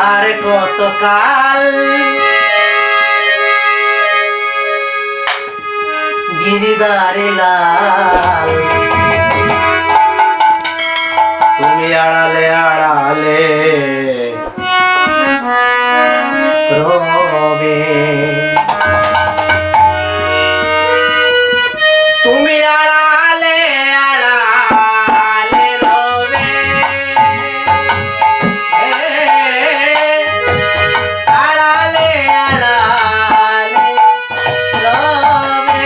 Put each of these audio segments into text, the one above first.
আর কতকাল গিরিধারী লাল তুমি আড়ালে আড়ালে রবে তুমি আড়ালে আড়ালে রবে আড়ালে আড়ালে রবে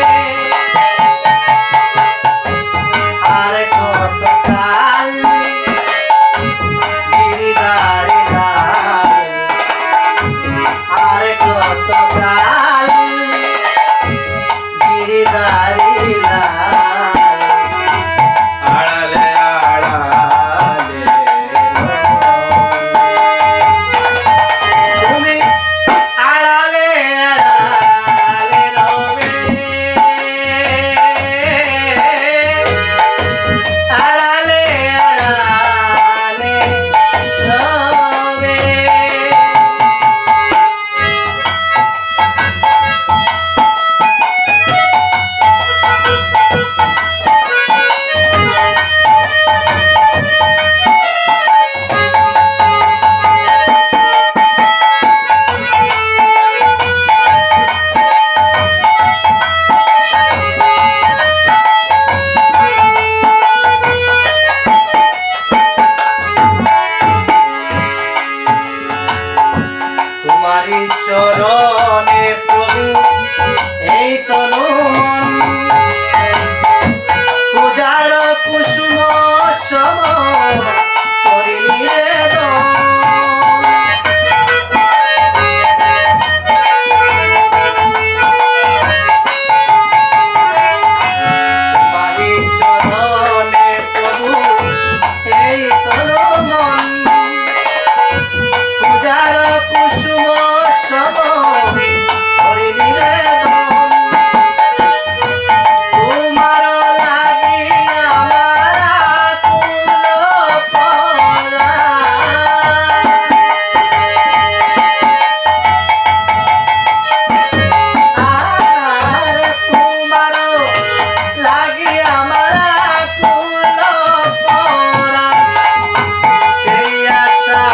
আর কতকাল গিরিধারী লাল আর কতকাল গিরিধারী লাল আড়ালে আড়ালে তুমি আড়ালে আড়ালে রবে আড়ালে আড়ালে রবে তোমারি চরণে প্রভু এই তনু মন পূজার কুসুম সম করি নিবেদন তোমারি চরণে প্রভু এই তনু মন পূজার কুসুম সব করি নিবেদন তোমার লাগি আমার আকুল আর তোমার লাগি আমার আকুল সেই আশা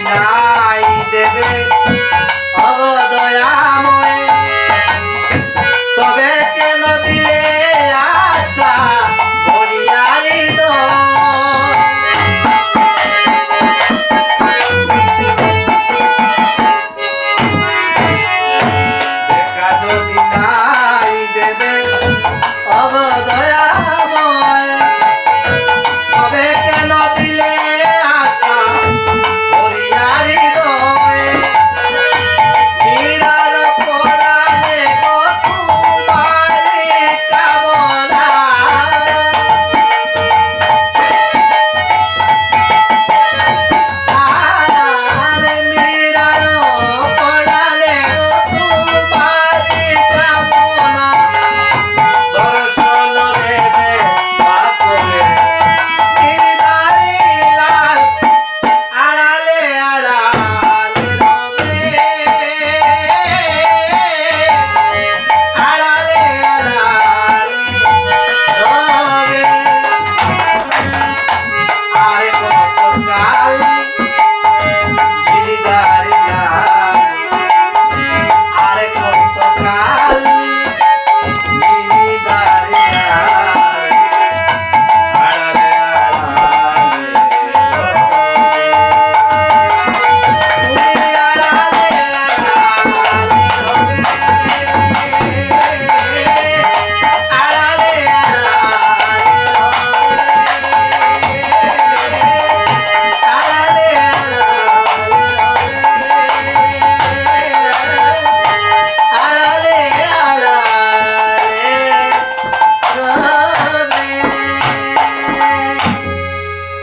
নাই দেবে অবদয়াম